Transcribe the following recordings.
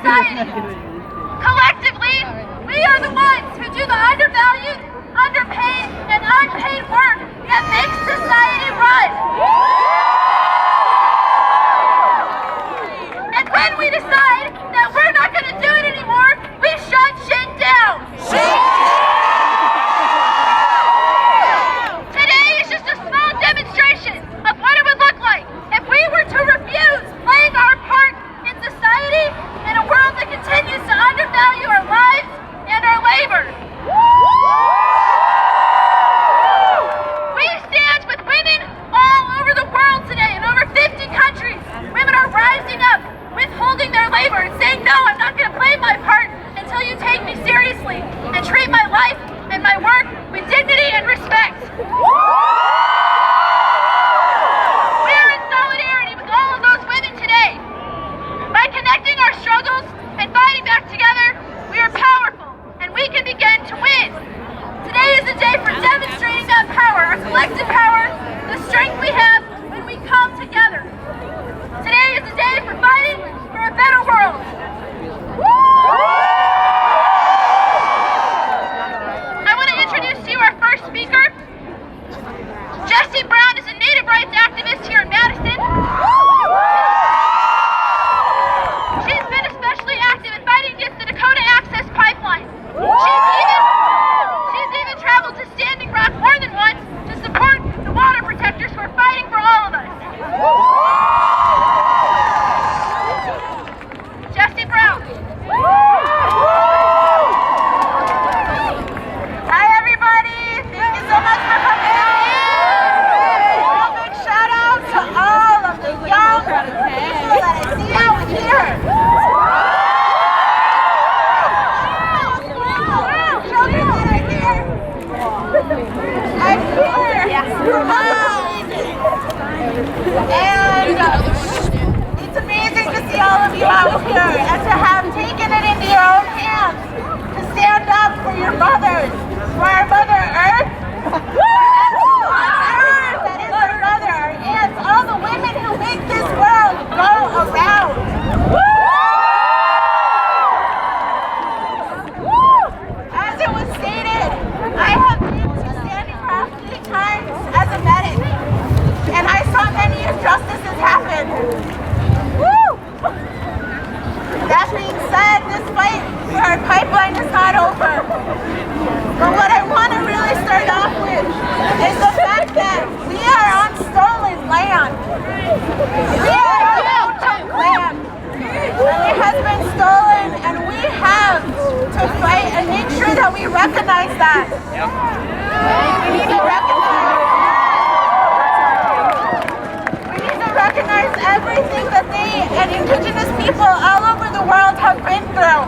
society. Collectively, we are the ones who do the undervalued, underpaid, and unpaid work that makes society run. And when we decide that we're not going to do it anymore, we shut shit down. Today is just a small demonstration of what it would look like if we were to refuse playing our part in society in a world that continues to undervalue our lives and our labor. We stand with women all over the world today in over 50 countries. Women are rising up, withholding their labor and saying, no, I'm not going to play my part until you take me seriously and treat my life and my work with dignity and respect. We are in solidarity with all of those women today. By connecting our struggles and fighting back together, we are powerful and we can begin to win. Today is a day for demonstrating that power, our collective power, the strength we have when we come together. Today is a day for fighting for a better world. I want to introduce to you our first speaker. Jessie Brown is a native rights activist here in Madison. She's been especially active in fighting against the Dakota Access Pipeline. She's even traveled to Standing Rock more than once to support the water protectors who are fighting for all of us. Jessie Brown. Hi everybody, thank you so much for coming out. A big shout out to all of the young people that I see out here. Children that are here. I'm here. And it's amazing to see all of you out here and to have taken it into your own hands to stand up for your mothers, for our Mother Earth, that is our mother, our aunts, all the women who make this world go around. As it was stated, I have been to Standing Rock 3 times as a medic, and I saw many injustices happen. That being said, this fight for our pipeline is not over. But what I want to really start off with is the fact that we are on stolen land. We are on Utah land. It has been stolen, and we have to fight and make sure that we recognize that. We need to recognize everything that they and Indigenous people all over the world have been through.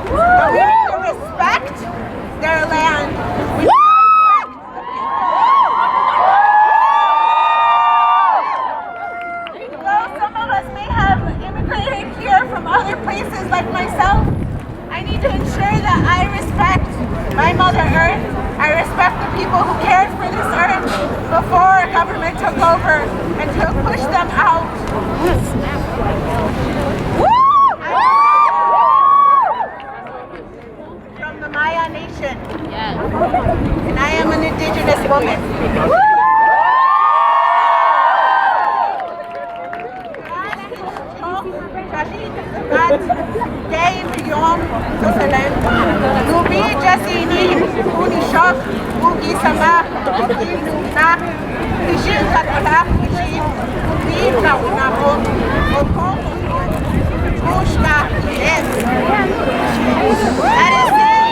But we need to respect their land. We need to respect the people. Though some of us may have immigrated here from other places like myself, I need to ensure that I respect my Mother Earth. I respect the people who cared for this earth before government took over and to push them out. From the Maya Nation. And I am an Indigenous woman. Nubi Jasini, Unishok, Ugi Sama, Ugi Luna, Kishin Katala, Kishin, Ubi Kaunabo, Oko, Pushka, yes. That is it.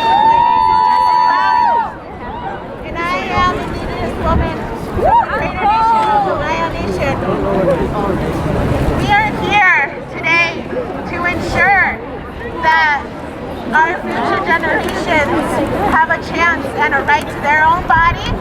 And I am an Indigenous woman, Greater Nation of the Maya Nation. We are here today to ensure that our future generations have a chance and a right to their own body,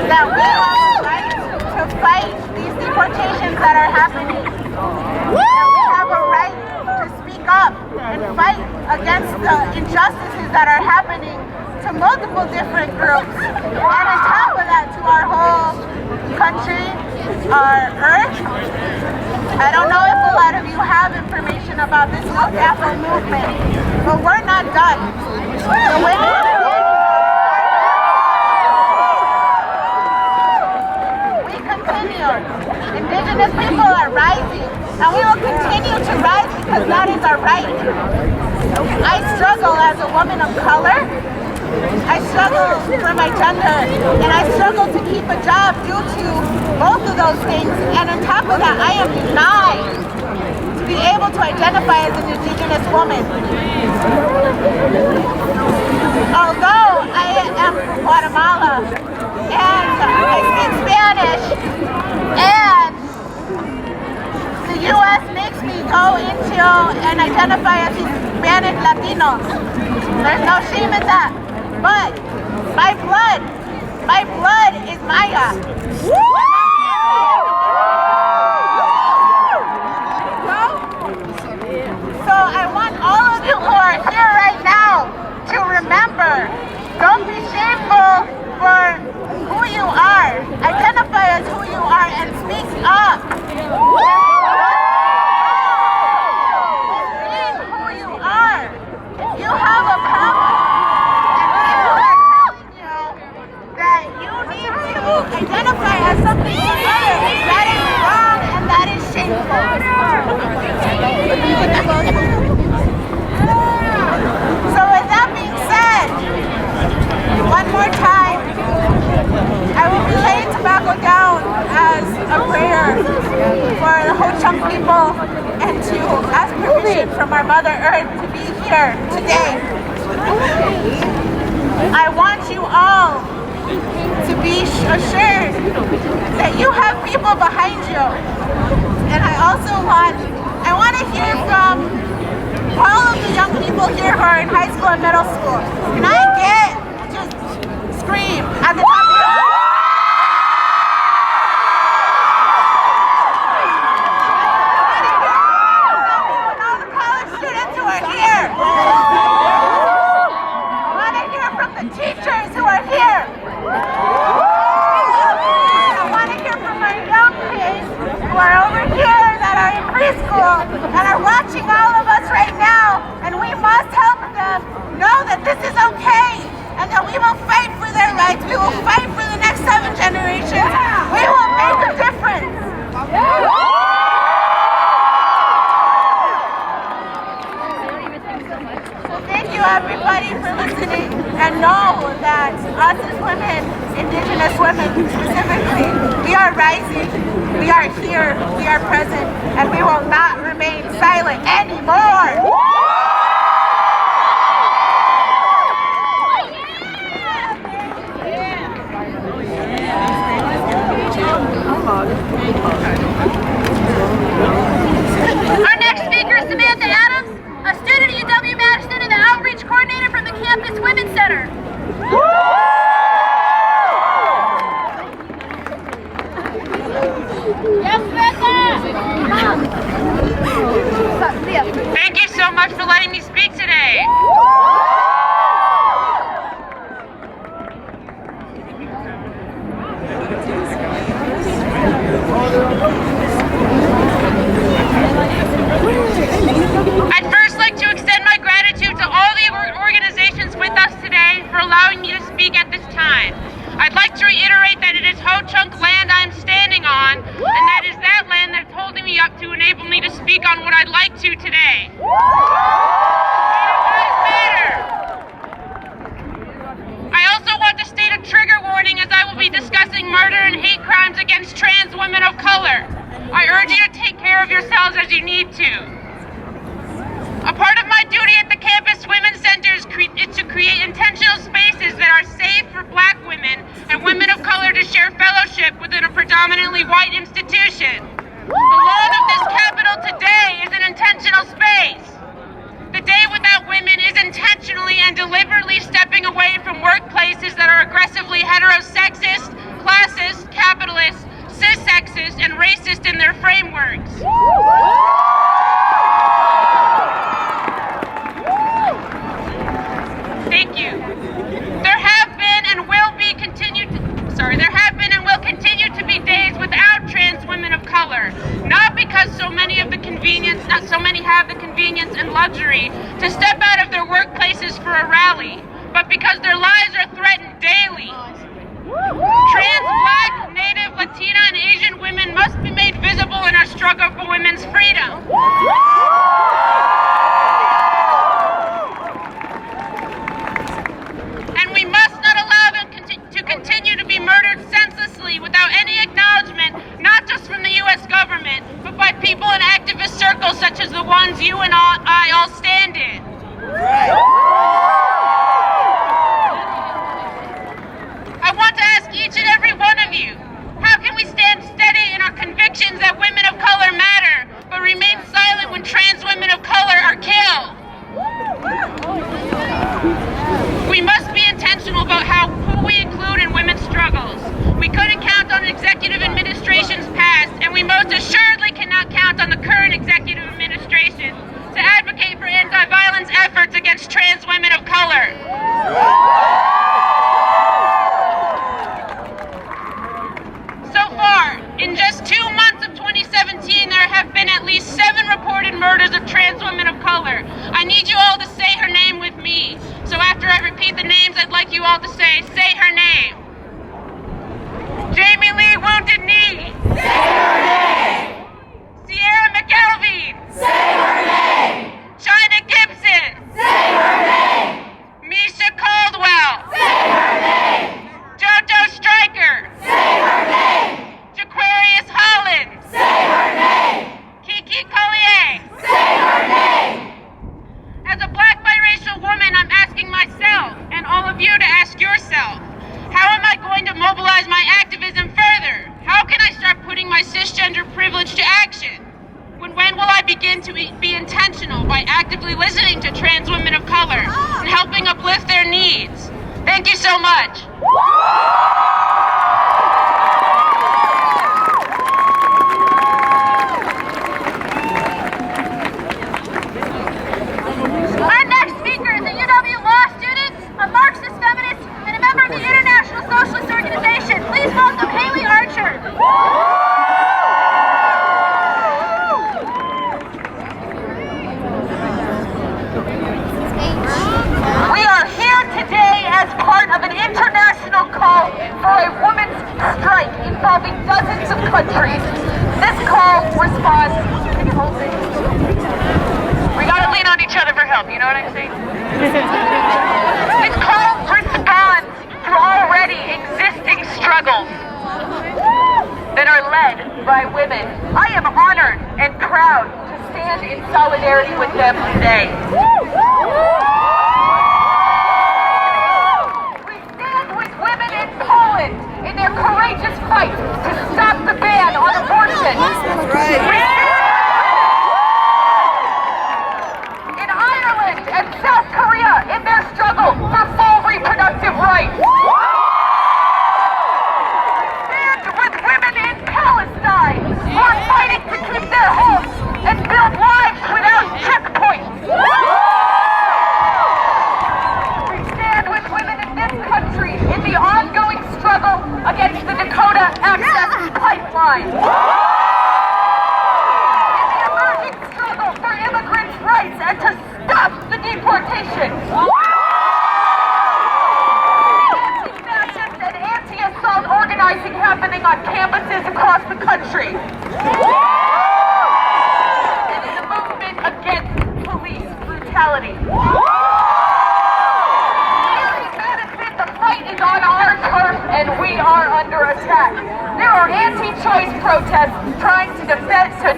that we have a right to fight these deportations that are happening, that we have a right to speak up and fight against the injustices that are happening to multiple different groups, and on top of that to our whole country, our earth. I don't know if a lot of you have information about this youth Afro movement. But we're not done. The women Indigenous people are rising, and we will continue to rise because that is our right. I struggle as a woman of color. I struggle for my gender, and I struggle to keep a job due to both of those things. And on top of that, I am denied to be able to identify as an Indigenous woman. Although I am from Guatemala, and I speak Spanish, and the U.S. makes me go into and identify as Hispanic Latino. There's no shame in that. But my blood is Maya. So I want all of you who are here right now to remember, don't be shameful for who you are. Identify as who you are and speak up. Being who you are. If you have a problem and people are telling you that you need to identify as something other, that is wrong and that is shameful. So with that being said, one more time, I will be laying tobacco down as a prayer for the Ho-Chunk people and to ask permission from our Mother Earth to be here today. I want you all to be assured that you have people behind you. And I also want to hear from all of the young people here who are in high school and middle school. Can I get just scream at the top of your voice? All the college students who are here. I want to hear from the teachers who are here. I want to hear from our young kids who are over here that are in preschool and are watching all of us right now, and we must help them know that this is okay and that we will fight for their rights. We will fight for the next 7 generations. We will make a difference. So thank you everybody for listening, and know that us as women, Indigenous women specifically, we are rising, we are here, we are present, and we will not remain silent anymore. Our next speaker is Samantha Adams, a student at UW-Madison and the outreach coordinator from the Campus Women's Center. Yes, Samantha! Thank you so much for letting me speak today. I'd first like to extend my gratitude to all the organizations with us today for allowing me to speak at this time. I'd like to reiterate that it is Ho-Chunk land I'm standing on, and that is that land that's holding me up to enable me to speak on what I'd like to today. I also want to state a trigger warning as I will be discussing murder and hate crimes against trans women of color. I urge you to take care of yourselves as you need to. A part of my duty at the Campus Women's Center is to create intentional spaces that are safe for Black women and women of color to share fellowship within a predominantly white institution. The lawn of this Capitol today is an intentional space. The Day Without Women is intentionally and deliberately stepping away from workplaces that are aggressively heterosexist, classist, capitalist, cis-sexist, and racist in their frameworks. Thank you. There have been and will continue to be days without trans women of color. Not because so so many have the convenience and luxury to step out of their workplaces for a rally, but because their lives are threatened daily. Trans, Black, Native, Latina, and Asian women must be made visible in our struggle for women's freedom. And we must not allow them to continue to be murdered senselessly without any acknowledgement, not just from the U.S. government, but by people in activist circles such as the ones you and I all stand in. I want to ask each and every one of you, how can we stand steady in our convictions that women of color matter, but remain silent when trans women of color are killed? We must be intentional about who we include in women's struggles. We couldn't count on executive administrations past, and we most assuredly cannot count on the current executive administration to advocate for anti-violence efforts against trans women of color. So far, in just 2 months of 2017, there have been at least 7 reported murders of trans women of color. I need you all to say her name with me. So after I repeat the names, I'd like you all to say her name. Jamie Lee Wounded Knee. Say her name. Sierra McElveen. Say her name. China Gibson. Say her name. Misha Caldwell. Say her name. Jojo Stryker. Say her name. Jaquarius Holland. Say her name. Kiki Collier. Say her name. As a Black biracial woman, I'm asking myself, and all of you to ask yourself, how am I going to mobilize my activism further? How can I start putting my cisgender privilege to action? When will I begin to be intentional by actively listening to trans women of color and helping uplift their needs? Thank you so much. Our next speaker is a UW law student, a Marxist feminist, and a member of the International Socialist Organization. Please welcome Haley Archer. We are here today as part of an international call for a women's strike involving dozens of countries. This call responds. We gotta lean on each other for help, you know what I'm saying? This call responds to already existing struggles that are led by women. I am honored and proud to stand in solidarity with them today. We stand with women in Poland in their courageous fight to stop the ban on abortion. That's right. In Ireland and South Korea in their struggle for full reproductive rights. Stand with women in Palestine who are fighting to keep their homes and build lives without checkpoints. We stand with women in this country in the ongoing struggle against the Dakota Access Pipeline. In the emerging struggle for immigrants' rights and to stop the deportation. Anti-fascist and anti-assault organizing happening on campuses across the country. And in the movement against police brutality. Here in Madison, the fight is on our turf and we are under attack. There are anti-choice protests trying to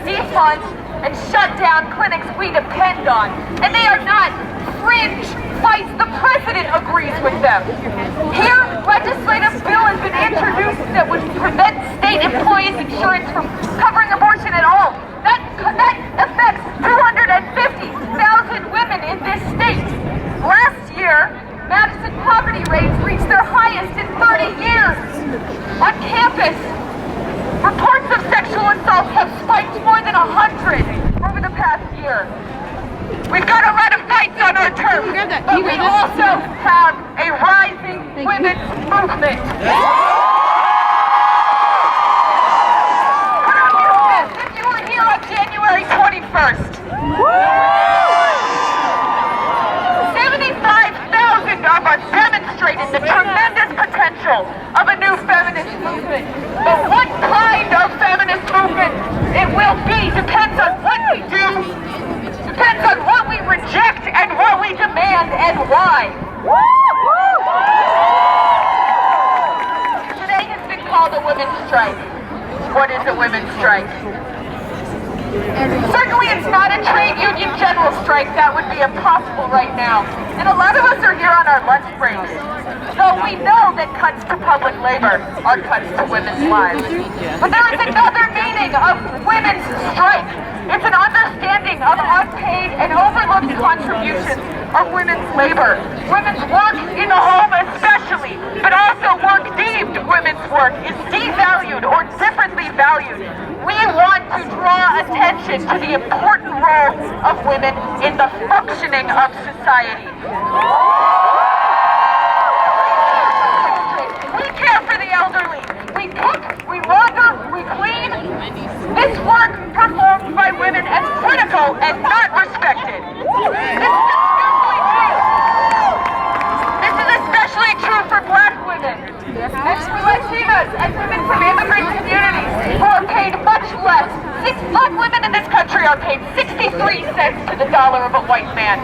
defund and shut down clinics we depend on. And they are not fringe fights. The president agrees with them. Here, legislative bill has been introduced that would prevent state employees' insurance from covering abortion at all. That affects 250,000 women in this state. Last year, Madison poverty rates reached their highest in 30 years. On campus, reports of sexual assault have spiked more than 100 over the past year. We've got a lot of fights on our turf, but we also have a rising women's movement. Put on your fist if you were here on January 21st. 75,000 of us demonstrated the tremendous potential of a new feminist movement. But what kind of feminist movement it will be depends on what we do, depends on what we reject and what we demand and why. Today has been called a women's strike. What is a women's strike? Certainly it's not a trade union general strike. That would be impossible right now. And a lot of us are here on our lunch breaks. So we know that cuts to public labor are cuts to women's lives. But there is another meaning of women's strike. It's an understanding of unpaid and overlooked contributions of women's labor. Women's work in the home especially, but also work deemed women's work is devalued or differently valued. We want to draw attention to the important role of women in the functioning of society. We care for the elderly. We cook, we launder, we clean. This work performed by women is critical and not respected. This is especially true for Black women, and for Latinas and women from immigrant communities who are paid much less. Black women in this country are paid 63 cents to the dollar of a white man.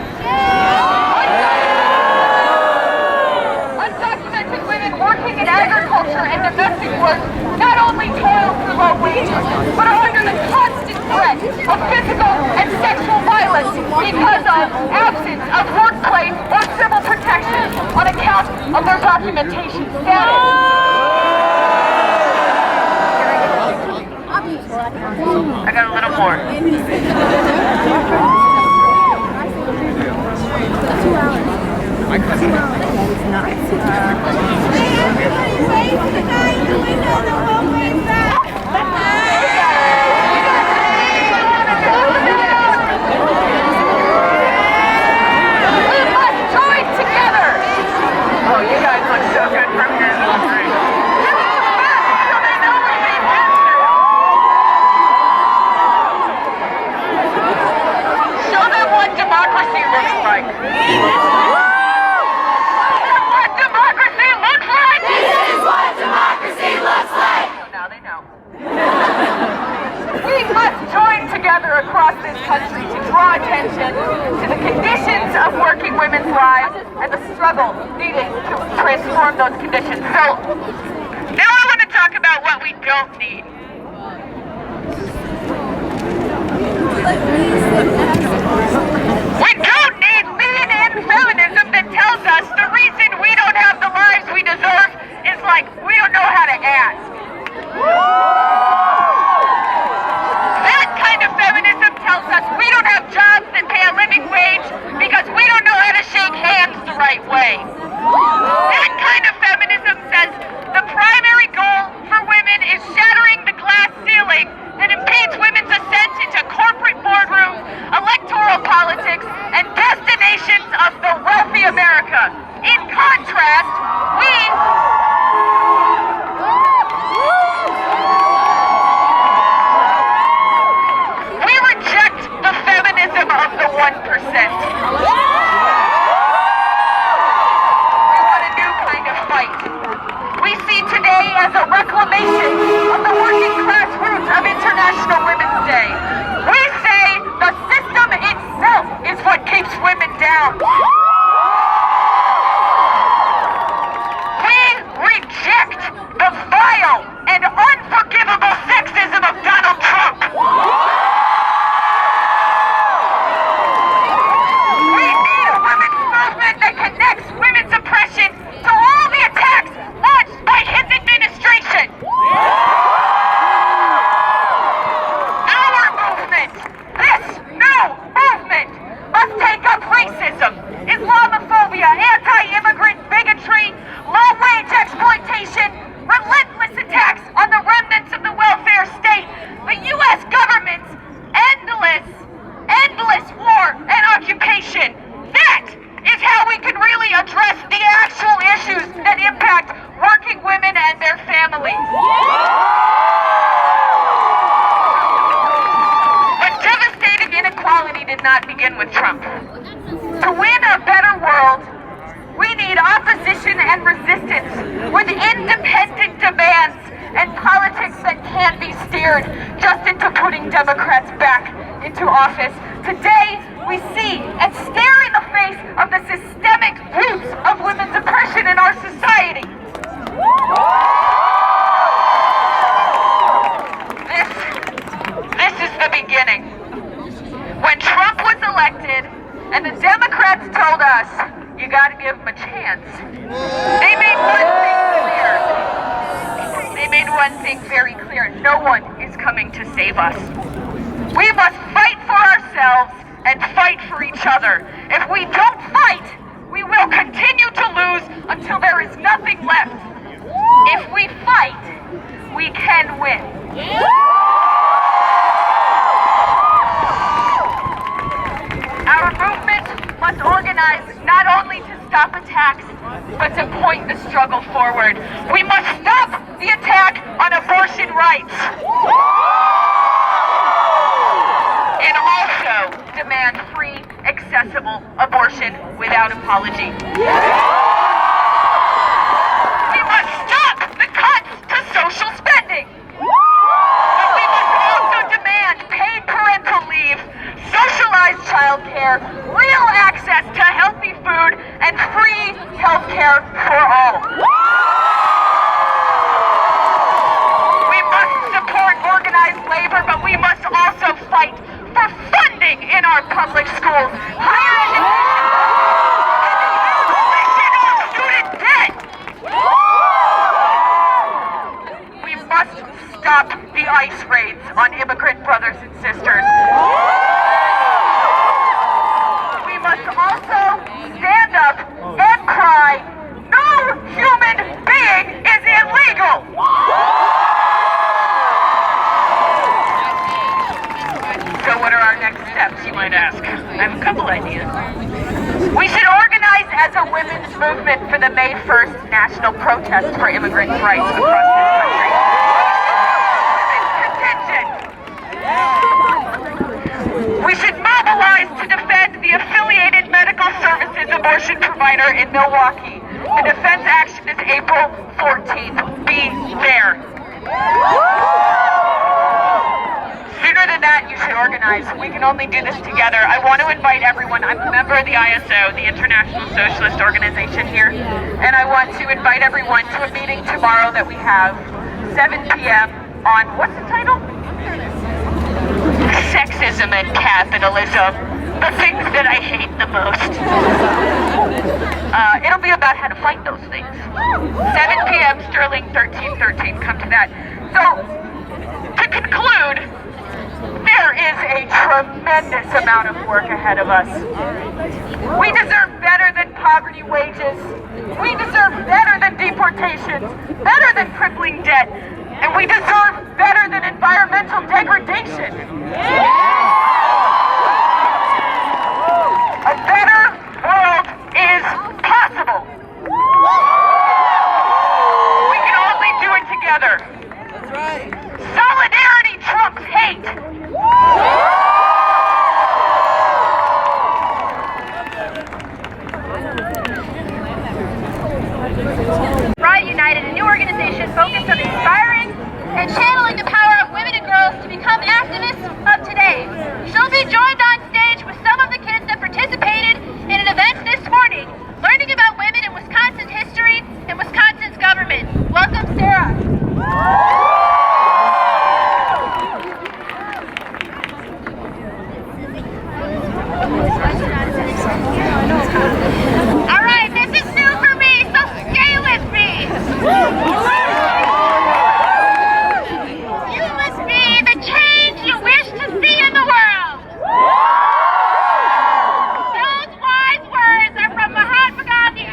Undocumented women working in agriculture and domestic work not only toil for low wages, but are under the constant threat of physical and sexual violence because of absence of workplace or civil protection on account of their documentation status. I got a little more. Across this country to draw attention to the conditions of working women's lives and the struggle needed to transform those conditions. So, now I want to talk about what we don't need. We don't need lean-in feminism that tells us the reason we don't have the lives we deserve is like we don't know how to ask. We don't have jobs that pay a living wage because we don't know how to shake hands the right way. That kind of feminism says the primary goal for women is shattering the glass ceiling that impedes women's ascent into corporate boardrooms, electoral politics, and destinations of the wealthy America. In contrast, we reject the feminism of the 1%. We want a new kind of fight. We see today as a reclamation of the working class roots of International Women's Day. We say the system itself is what keeps women down. We reject the vile and unforgivable sexism of Donald Trump. That connects women's oppression to all the attacks launched by his administration. Our movement, this new movement, must take up racism, Islamophobia, anti-immigrant bigotry, low-wage exploitation, relentless attacks on the remnants of the welfare state, the U.S. government's endless war and occupation. That is how we can really address the actual issues that impact working women and their families. A devastating inequality did not begin with Trump. To win a better world, we need opposition and resistance with independent demands and politics that can't be steered just into putting Democrats back into office. Today, we see and stare in the face of the systemic roots of women's oppression in our society. This is the beginning. When Trump was elected and the Democrats told us, you gotta give them a chance, they made one thing clear. They made one thing very clear. No one is coming to save us. We must fight for ourselves and fight for each other. If we don't fight, we will continue to lose until there is nothing left. If we fight, we can win. Our movement must organize not only to stop attacks, but to point the struggle forward. We must stop the attack on abortion rights. And also demand free, accessible abortion without apology. We must stop the cuts to social spending. But we must also demand paid parental leave, socialized childcare, real access to healthy food, and free healthcare for all. We must support organized labor, but we must also fight for funding in our public schools, higher education, and the abolition of student debt. We must stop the ICE raids on immigrant brothers and sisters. We must also stand up and cry, no human being is illegal! So what are our next steps, you might ask? I have a couple ideas. We should organize as a women's movement for the May 1st national protest for immigrant rights across this country. We should mobilize to defend the Affiliated Medical Services abortion provider in Milwaukee. The defense action is April 14th. Be there. Sooner than that, you should organize. We can only do this together. I want to invite everyone. I'm a member of the ISO, the International Socialist Organization here, and I want to invite everyone to a meeting tomorrow that we have, 7 p.m. on, what's the title? Sexism and Capitalism, the things that I hate the most. It'll be about how to fight those things. 7 p.m. Sterling 1313. Come to that. So, to conclude, there is a tremendous amount of work ahead of us. We deserve better than poverty wages. We deserve better than deportations, better than crippling debt, and we deserve better than environmental degradation. A better world is possible. We can only do it together. That's right. Solidarity trumps hate. Pride United, a new organization focused on inspiring and channeling the power of women and girls to become activists of today. She'll be joined on stage with some of the kids that participated in an event this morning, learning about women in Wisconsin's history and Wisconsin's government. Welcome, Sarah. All right, this is new for me, so stay with me. You must be the change you wish to see in the world. Those wise words are from Mahatma Gandhi.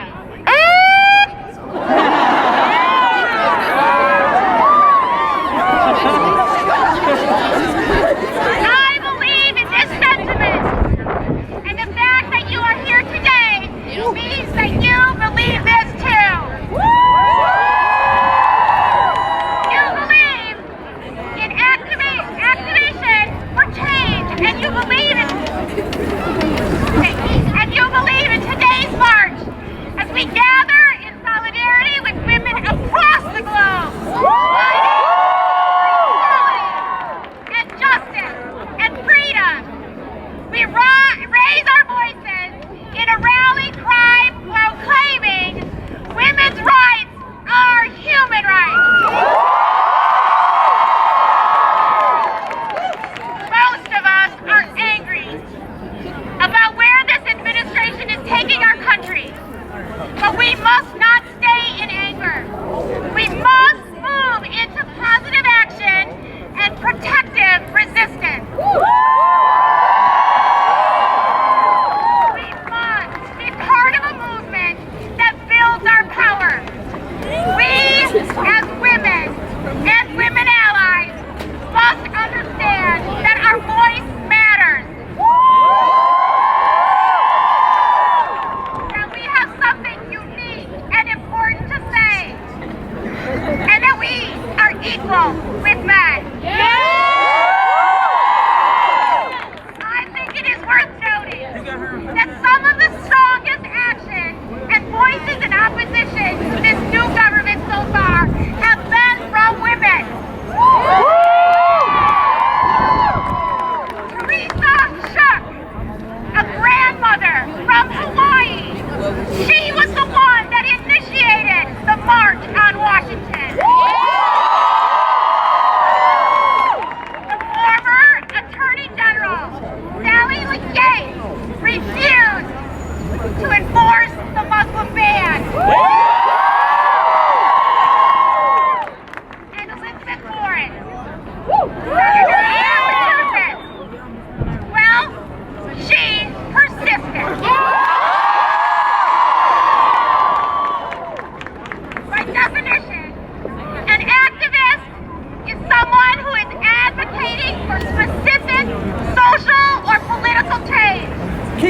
I believe in this sentiment and the fact that you are here today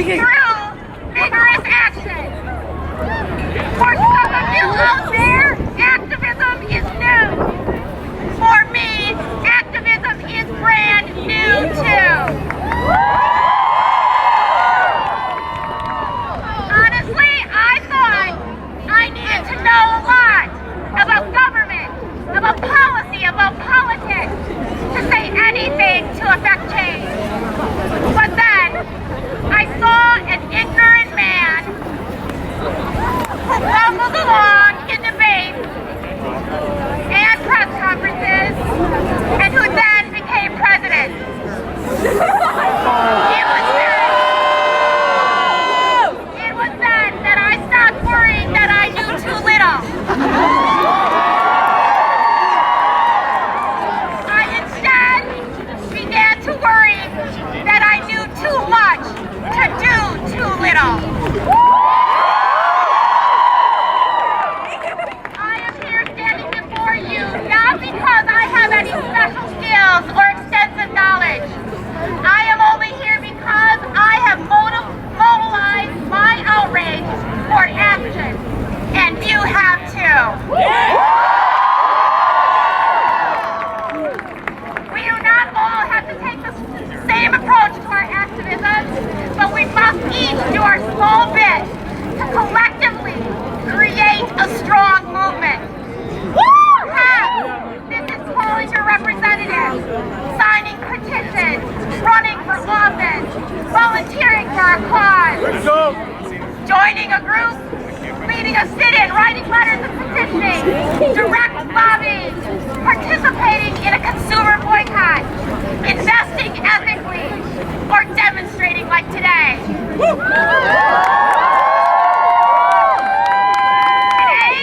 through vigorous action. For some of you out there, activism is new. For me, activism is brand new too. Honestly, I thought I needed to know a lot about government, about policy, about politics, to say anything to affect change. But then, I saw an ignorant man who rumbled along in debates and press conferences, and who then became president. It was then that I stopped worrying that I knew too little. I instead began to worry that I knew too much to do too little. I am here standing before you not because I have any special skills or extensive knowledge. I am only here because I have mobilized my outrage for action, and you have too. We do not all have to take the same approach to our activism, but we must each do our small bit to collectively create a strong movement. This is calling your representatives, signing petitions, running for office, volunteering for a cause, joining a group, leading a sit-in, writing letters of petitioning, direct lobbying, participating in a consumer boycott, investing ethically, or demonstrating like today. Today,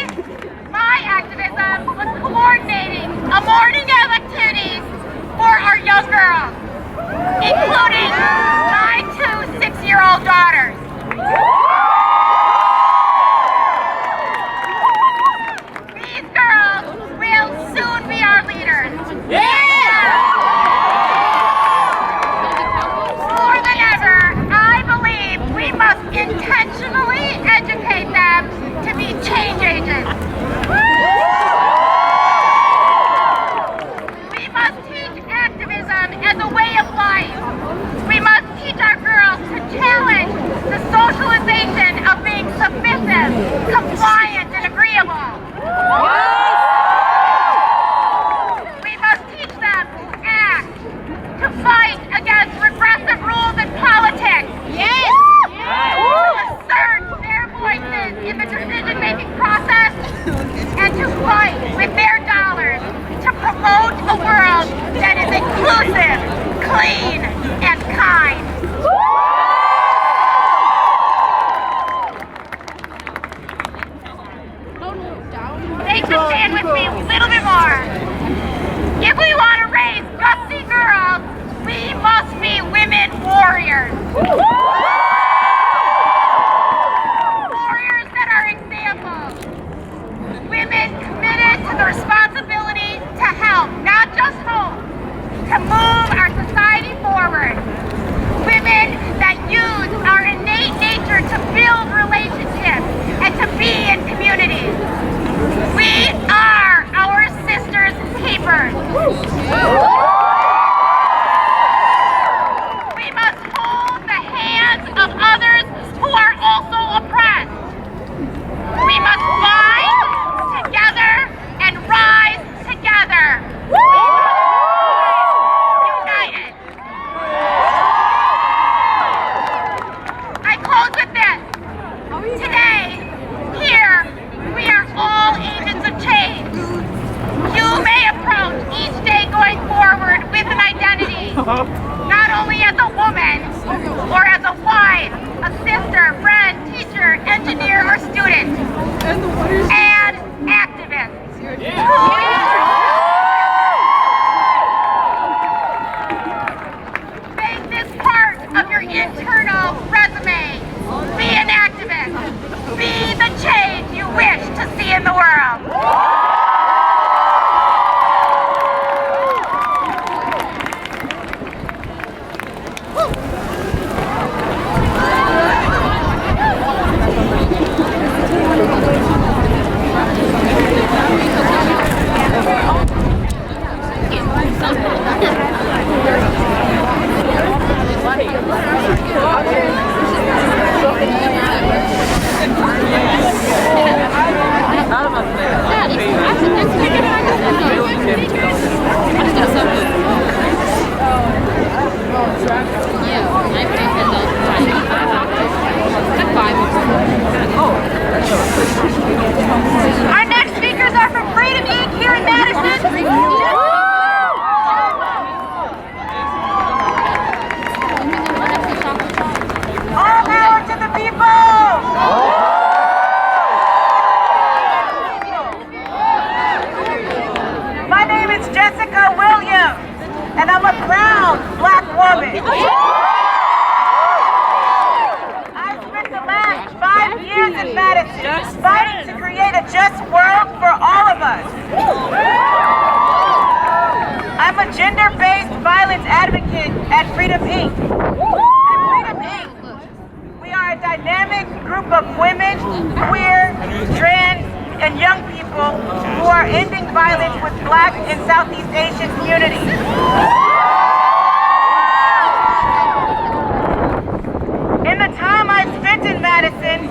my activism was coordinating a morning of activities for our young girls, including my 2 6-year-old daughters. These girls will soon be our leaders. More than ever, I believe we must intentionally educate them to be change agents. We must teach activism as a way of life. We must teach our girls to challenge the socialization of being submissive, compliant, and agreeable. We must teach them to act, to fight against regressive rules in politics. Yes! To assert their voices in the decision-making process, and to fight with their dollars to promote a world that is inclusive, clean, and kind. Take the stand with me a little bit more. If we want to raise gutsy girls, we must be women warriors. Warriors that are examples. Women committed to the responsibility to help, not just hope, to move our society forward. Women that use our innate nature to build relationships and to be in communities. We are our sisters' keepers. We must hold the hands of others who are also oppressed. We must bind together and rise together. We must be united. I close with this. Today, here, we are all agents of change. You may approach each day going forward with an identity, not only as a woman, or as a wife, a sister, friend, teacher, engineer, or student, and activist. Make this part of your internal resume. Be an activist. Be the change you wish to see in the world. Our next speakers are from Freedom Inc. here in Madison. All power to the people! My name is Jessica Williams, and I'm a proud Black woman. I spent the last 5 years in Madison fighting to create a just world for all of us. I'm a gender-based violence advocate at Freedom Inc. At Freedom Inc., we are a dynamic group of women, queer, trans, and young people who are ending violence with Black and Southeast Asian communities. In the time I've spent in Madison,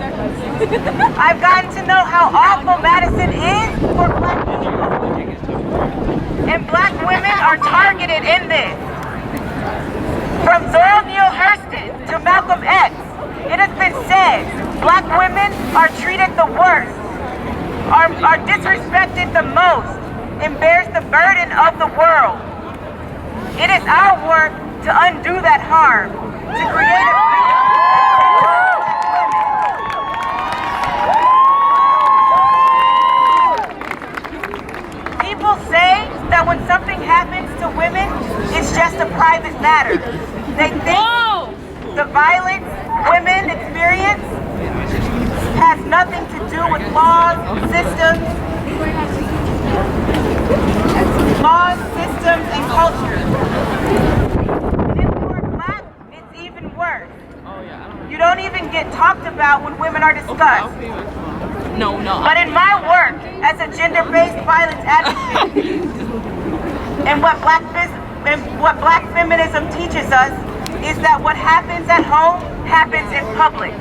I've gotten to know how awful Madison is for Black people. And Black women are targeted in this. From Zora Neale Hurston to Malcolm X, it has been said Black women are treated the worst, are disrespected the most, and bears the burden of the world. It is our work to undo that harm, to create a freedom for Black women. People say that when something happens to women, it's just a private matter. They think the violence women experience has nothing to do with laws, systems, and culture. And if you are Black, it's even worse. You don't even get talked about when women are discussed. No. But in my work as a gender-based violence advocate, and what Black feminism teaches us is that what happens at home happens in public.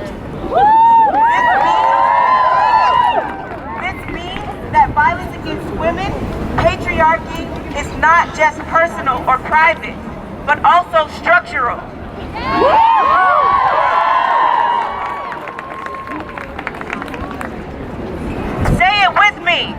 This means that violence against women, patriarchy, is not just personal or private, but also structural. Say it with me.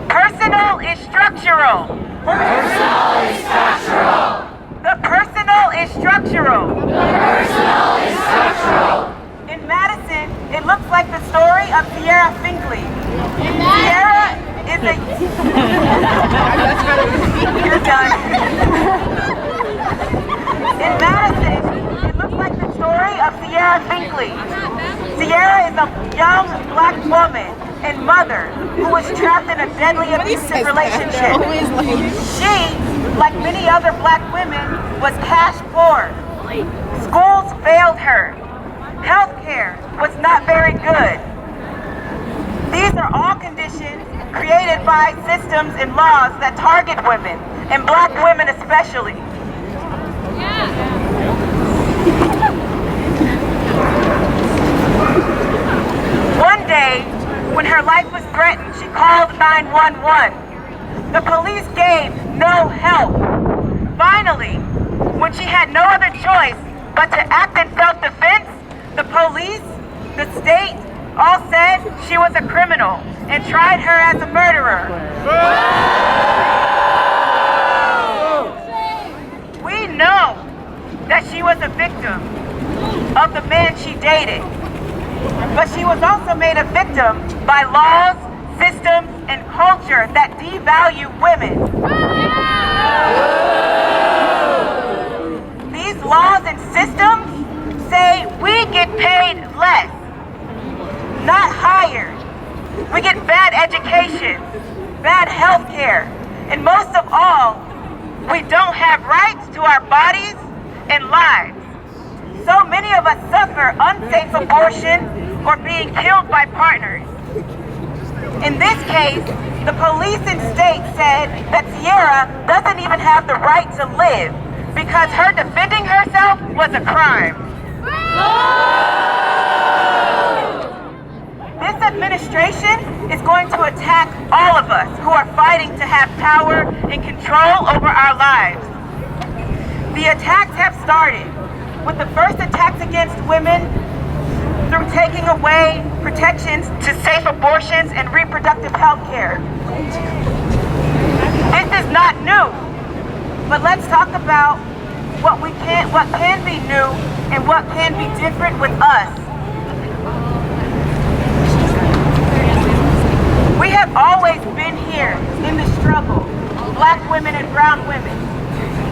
Personal is structural. Personal is structural. The personal is structural. The personal is structural. In Madison, it looks like the story of Sierra Finkley. Sierra is a... You're done. In Madison, it looks like the story of Sierra Finkley. Sierra is a young Black woman and mother who was trapped in a deadly abusive relationship. She, like many other Black women, was cash poor. Schools failed her. Healthcare was not very good. These are all conditions created by systems and laws that target women, and Black women especially. One day, when her life was threatened, she called 911. The police gave no help. Finally, when she had no other choice but to act in self-defense, the police, the state, all said she was a criminal and tried her as a murderer. We know that she was a victim of the man she dated, but she was also made a victim by laws, systems, and culture that devalue women. These laws and systems say we get paid less, not higher. We get bad education, bad health care, and most of all, we don't have rights to our bodies and lives. So many of us suffer unsafe abortion or being killed by partners. In this case, the police and state said that Sierra doesn't even have the right to live because her defending herself was a crime. This administration is going to attack all of us who are fighting to have power and control over our lives. The attacks have started with the first attacks against women through taking away protections to safe abortions and reproductive health care. This is not new, but let's talk about what can be new and what can be different with us. We have always been here in the struggle, black women and brown women,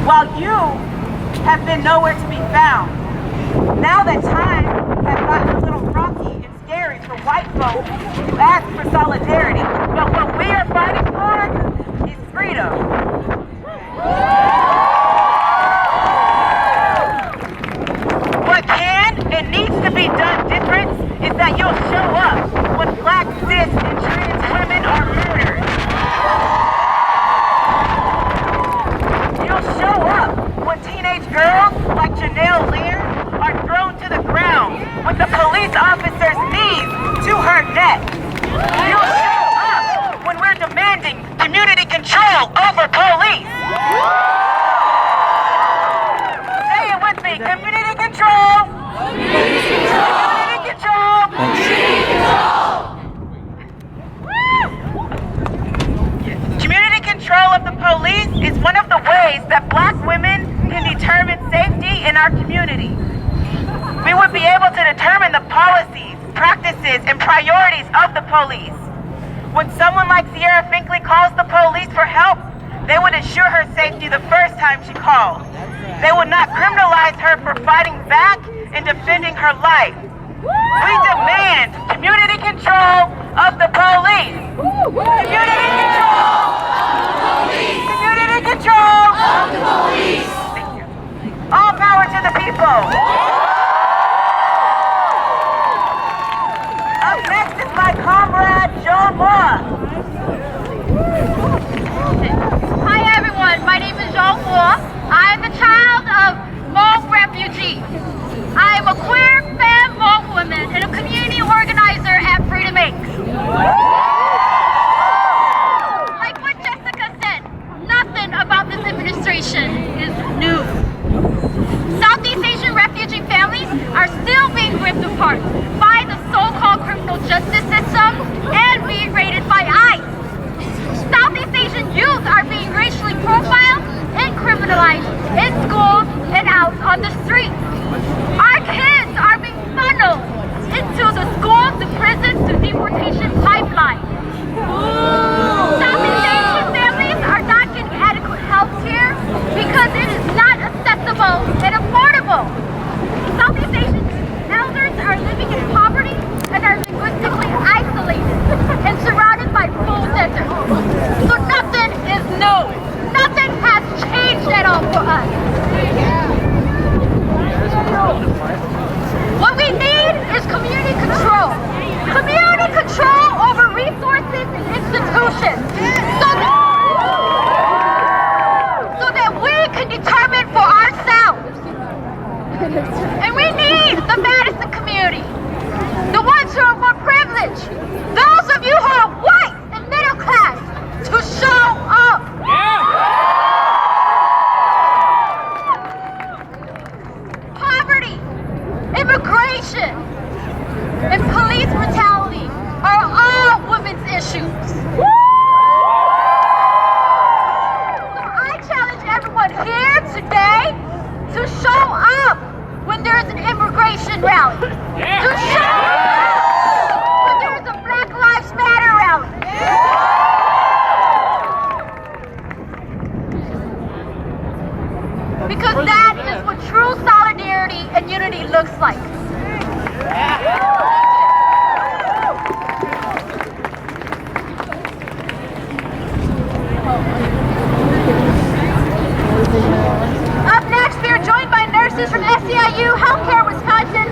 while you have been nowhere to be found. Now that times have gotten a little rocky and scary for white folks to ask for solidarity, but what we are fighting for is freedom. What can and needs to be done different is that you'll show up when black, cis, and trans women are murdered. You'll show up when teenage girls like Janelle Lear are thrown to the ground with the police officer's knees to her neck. You'll show up when we're demanding community control over police. Say it with me, community control. Community control. Community control. Community control of the police is one of the ways that black women can determine safety in our community. We would be able to determine the policies, practices, and priorities of the police. When someone like Sierra Finkley calls the police for help, they would ensure her safety the first time she called. They would not criminalize her for fighting back and defending her life. We demand community control of the police. Community control. Community control of the police. Thank you. All power to the people. Up next is my comrade, Jean Moore. Hi everyone, my name is Jean Moore. I am the child of Hmong refugees. I am a queer femme Hmong woman and a community organizer at Freedom Inc. Like what Jessica said, nothing about this administration is new. Southeast Asian refugee families are still being ripped apart by the so-called criminal justice system and being raided by ICE. Southeast Asian youth are being racially profiled and criminalized in schools and out on the streets. Our kids are being funneled into the schools, the prisons, the deportation pipeline. Southeast Asian families are not getting adequate health care because it is not accessible and affordable. Southeast Asian elders are living in poverty and are linguistically isolated and surrounded by food centers. So nothing is new. Nothing has changed at all for us. What we need is community control. Community control over resources and institutions. So that we can determine for ourselves. And we need the Madison community. The ones who are more privileged. Those of you who are white and middle class to show up. Poverty, immigration, and police brutality are all women's issues. So I challenge everyone here today to show up when there's an immigration rally. To show up when there's a Black Lives Matter rally. Because that is what true solidarity and unity looks like. Up next, we are joined by nurses from SEIU Healthcare Wisconsin,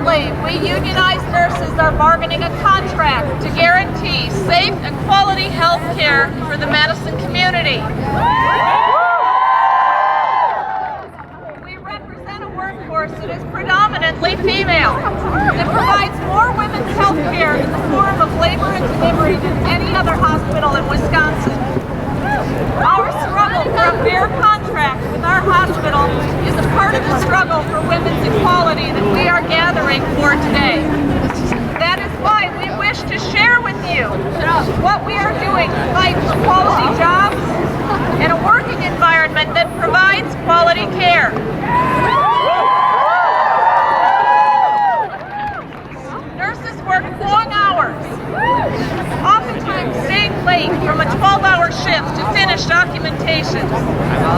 Recently, we unionized nurses are bargaining a contract to guarantee safe and quality health care for the Madison community. We represent a workforce that is predominantly female, that provides more women's health care in the form of labor and delivery than any other hospital in Wisconsin. Our struggle for a fair contract with our hospital is a part of the struggle for women's equality that we are gathering for today. That is why we wish to share with you what we are doing to fight for quality jobs and a working environment that provides quality care. Nurses work long hours, oftentimes staying late from a 12-hour shift to finish documentation.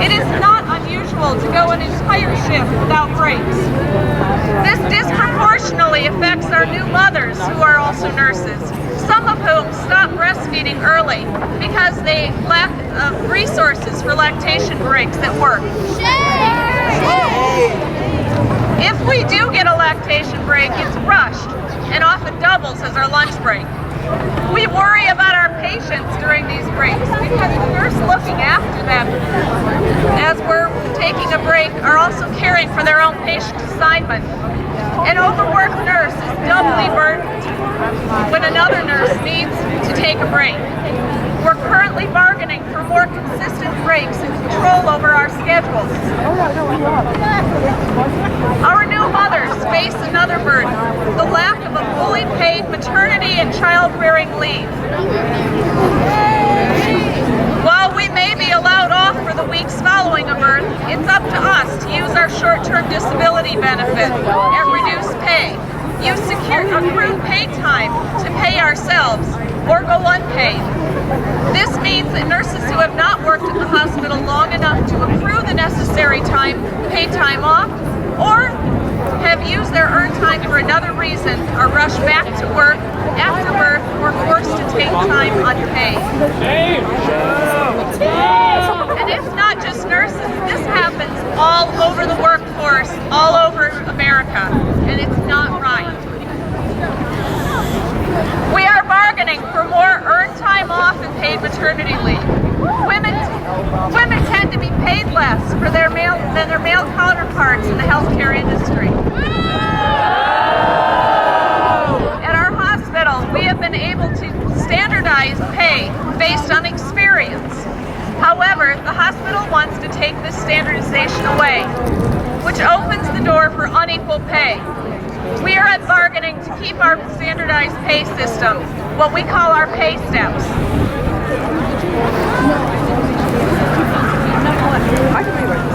It is not unusual to go an entire shift without breaks. This disproportionately affects our new mothers who are also nurses, some of whom stop breastfeeding early because they lack of resources for lactation breaks at work. If we do get a lactation break, it's rushed and often doubles as our lunch break. We worry about our patients during these breaks because the nurse looking after them as we're taking a break are also caring for their own patient assignment. An overworked nurse is doubly burdened when another nurse needs to take a break. We're currently bargaining for more consistent breaks and control over our schedules. Our new mothers face another burden, the lack of a fully paid maternity and child-rearing leave. While we may be allowed off for the weeks following a birth, it's up to us to use our short-term disability benefit at reduced pay, use accrued paid time to pay ourselves, or go unpaid. This means that nurses who have not worked at the hospital long enough to accrue the necessary paid time off, or have used their earned time for another reason, are rushed back to work after birth or forced to take time unpaid. And it's not just nurses. This happens all over the workforce, all over America, and it's not right. We are bargaining for more earned time off and paid maternity leave. Women tend to be paid less than their male counterparts in the healthcare industry. At our hospital, we have been able to standardize pay based on experience. However, the hospital wants to take this standardization away, which opens the door for unequal pay. We are at bargaining to keep our standardized pay system, what we call our pay steps.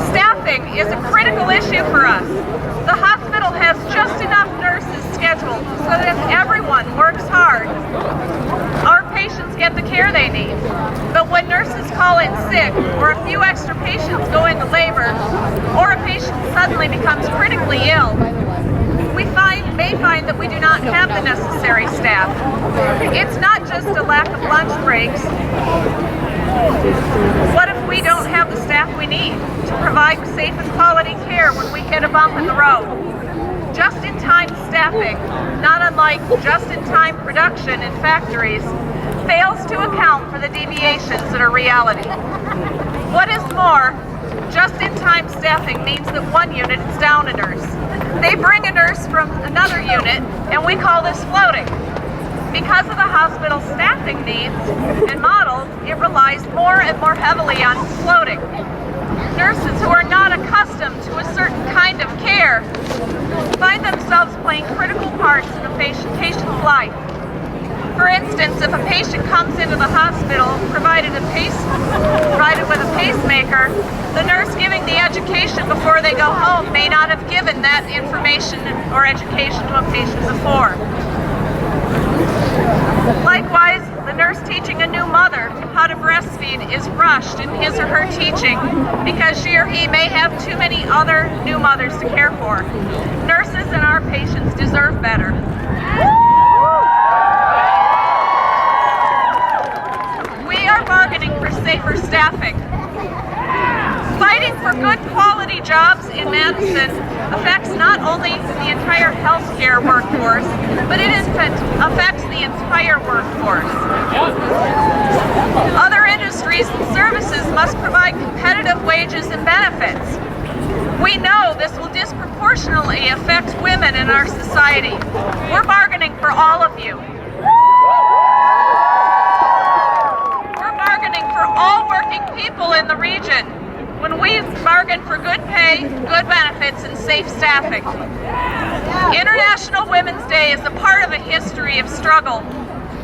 Staffing is a critical issue for us. The hospital has just enough nurses scheduled so that everyone works hard. Our patients get the care they need. But when nurses call in sick, or a few extra patients go into labor, or a patient suddenly becomes critically ill, we may find that we do not have the necessary staff. It's not just a lack of lunch breaks. What if we don't have the staff we need to provide safe and quality care when we hit a bump in the road? Just-in-time staffing, not unlike just-in-time production in factories, fails to account for the deviations that are reality. What is more, just-in-time staffing means that one unit is down a nurse. They bring a nurse from another unit, and we call this floating. Because of the hospital's staffing needs and models, it relies more and more heavily on floating. Nurses who are not accustomed to a certain kind of care find themselves playing critical parts in a patient's life. For instance, if a patient comes into the hospital provided with a pacemaker, the nurse giving the education before they go home may not have given that information or education to a patient before. Likewise, the nurse teaching a new mother how to breastfeed is rushed in his or her teaching because she or he may have too many other new mothers to care for. Nurses and our patients deserve better. We are bargaining for safer staffing. Fighting for good quality jobs in Madison affects not only the entire healthcare workforce, but it affects the entire workforce. Other industries and services must provide competitive wages and benefits. We know this will disproportionately affect women in our society. We're bargaining for all of you. We're bargaining for all working people in the region when we bargain for good pay, good benefits, and safe staffing. International Women's Day is a part of a history of struggle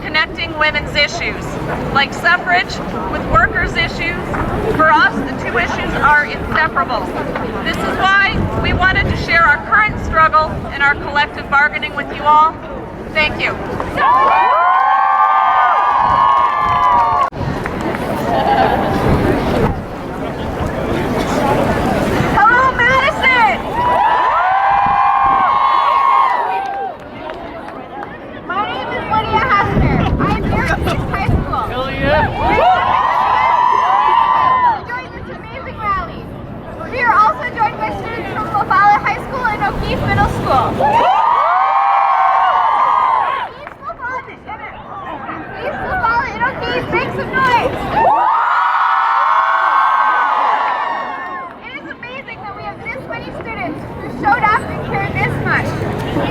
connecting women's issues, like suffrage with workers' issues. For us, the two issues are inseparable. This is why we wanted to share our current struggle and our collective bargaining with you all. Thank you. Hello, Madison! My name is Lydia Hester. I am here at East High School. Hell yeah! To join this amazing rally. We are also joined by students from La Follette High School and O'Keefe Middle School. East La Follette and O'Keefe, make some noise! Showed up and cared this much.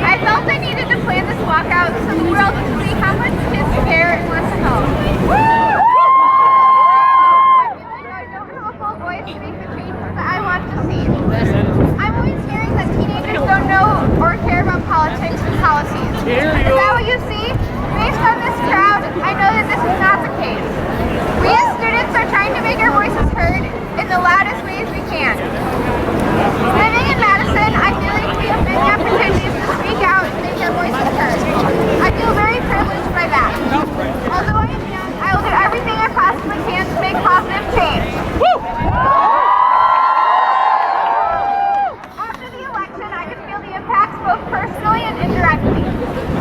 I felt I needed to plan this walkout so the world would see how much kids care and want to help. I feel like I don't have a full voice to make the changes that I want to see. I'm always hearing that teenagers don't know or care about politics and policies. Is that what you see? Based on this crowd, I know that this is not the case. We as students are trying to make our voices heard in the loudest ways we can. Living in Madison, I feel like we have many opportunities to speak out and make our voices heard. I feel very privileged by that. Although I am young, I will do everything I possibly can to make positive change. After the election, I can feel the impacts both personally and indirectly.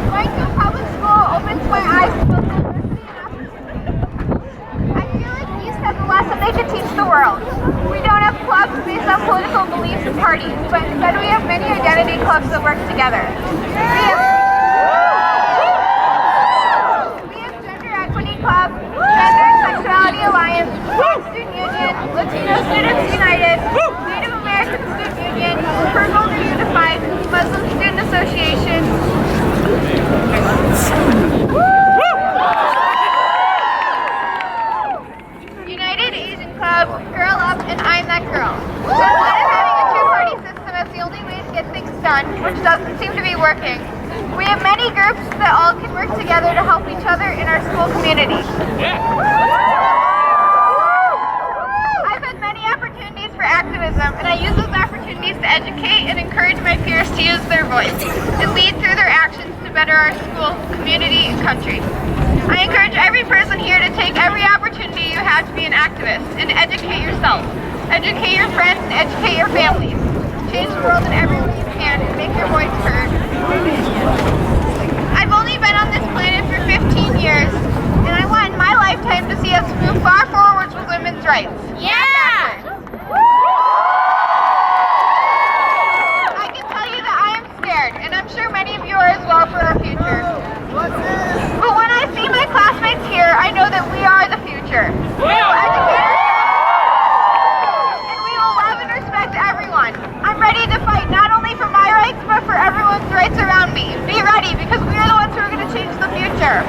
Going to a public school opens my eyes to both diversity and opportunity. I feel like East has a lesson they can teach the world. We don't have clubs based on political beliefs and parties, but instead we have many identity clubs that work together. We have Gender Equity Club, Gender and Sexuality Alliance, Black Student Union, Latino Students United, Native American Student Union, Purple Unified, Muslim Student Association. United Asian Club, Girl Up, and I'm That Girl. Instead of having a two-party system as the only way to get things done, which doesn't seem to be working, we have many groups that all can work together to help each other in our school community. I've had many opportunities for activism, and I use those opportunities to educate and encourage my peers to use their voice and lead through their actions to better our school, community, and country. I encourage every person here to take every opportunity you have to be an activist and educate yourself. Educate your friends and educate your families. Change the world in every way you can and make your voice heard. I've only been on this planet for 15 years, and I want in my lifetime to see us move far forwards with women's rights. Yeah! I can tell you that I am scared, and I'm sure many of you are as well for our future. But when I see my classmates here, I know that we are the future. We will educate ourselves, and we will love and respect everyone. I'm ready to fight not only for my rights, but for everyone's rights around me. Be ready, because we are the ones who are going to change the future.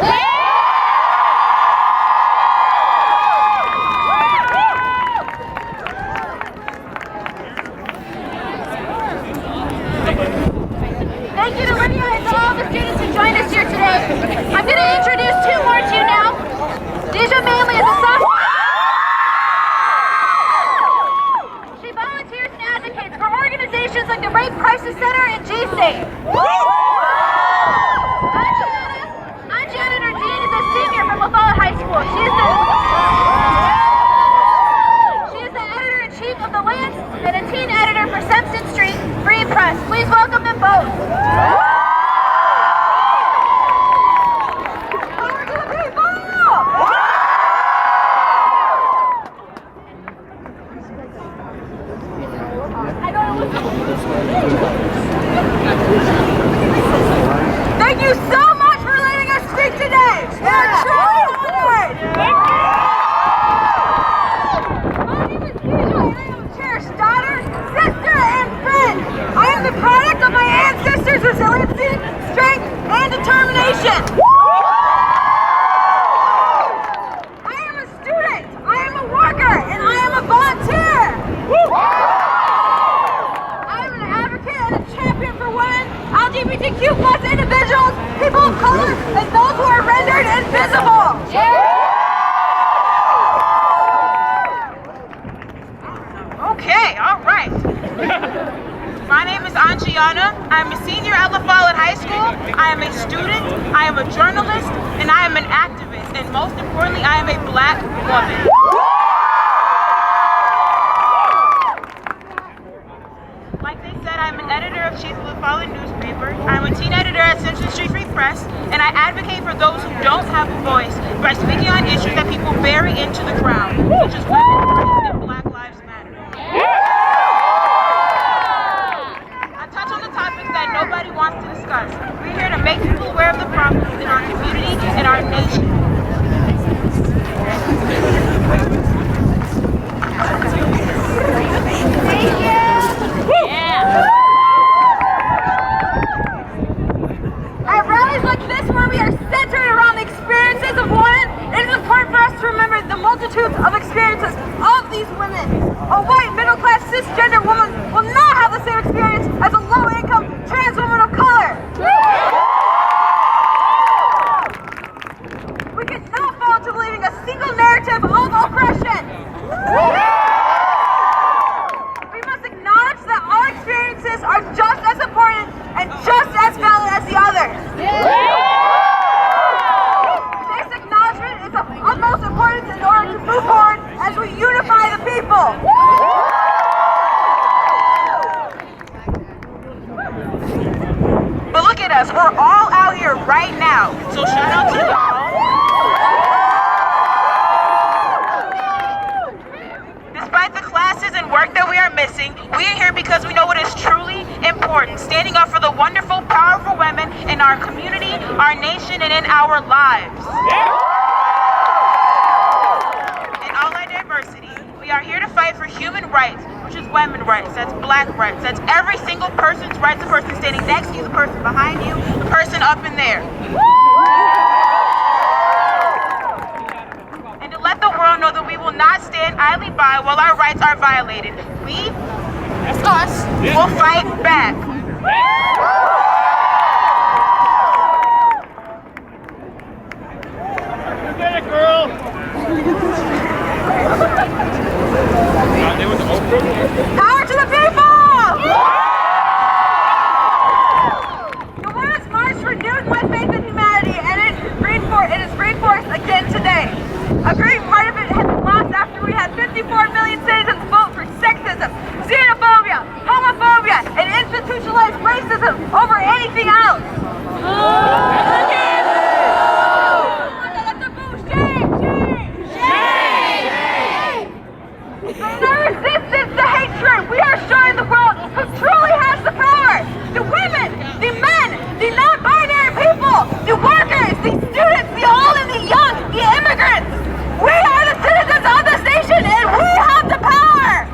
LGBTQ plus individuals, people of color, and those who are rendered invisible. Okay, all right. My name is Angiana. I'm a senior at La Follette High School. I am a student, I am a journalist, and I am an activist. And most importantly, I am a Black woman. Like they said, I'm an editor-in-chief of La Follette newspaper. I'm a teen editor at Central Street Free Press, and I advocate for those who don't have a voice by speaking on issues that people bury into the ground, such as women's rights and Black Lives Matter. That nobody wants to discuss. We're here to make people aware of the problems in our community and our nation. At rallies like this, where we are centered around the experiences of women, it is important for us to remember the multitudes of experiences of these women. A white, middle-class, cisgender woman will not have the same experience as a low-income trans woman of color. We cannot fall into believing a single narrative of oppression. We must acknowledge that our experiences are just as important and just as valid as the others. This acknowledgement is of utmost importance in order to move forward as we unify the people. But look at us, we're all out here right now. So shout out to y'all. Despite the classes and work that we are missing, we are here because we know what is truly important, standing up for the wonderful, powerful women in our community, our nation, and in our lives. In all our diversity, we are here to fight for human rights, which is women's rights, that's Black rights, that's every single person's rights, the person standing next to you, the person behind you, the person up in there. And to let the world know that we will not stand idly by while our rights are violated. We, us, will fight back. You get it, girl! Power to the people! The Women's March renewed my faith in humanity, and it is reinforced again today. A great part of it has been lost after we had 54 million citizens vote for sexism, xenophobia, homophobia, and institutionalized racism over anything else. From the resistance to hatred, we are showing the world who truly has the power. The women, the men, the non-binary people, the workers, the students, the old and the young, the immigrants. We are the citizens of this nation, and we have the power.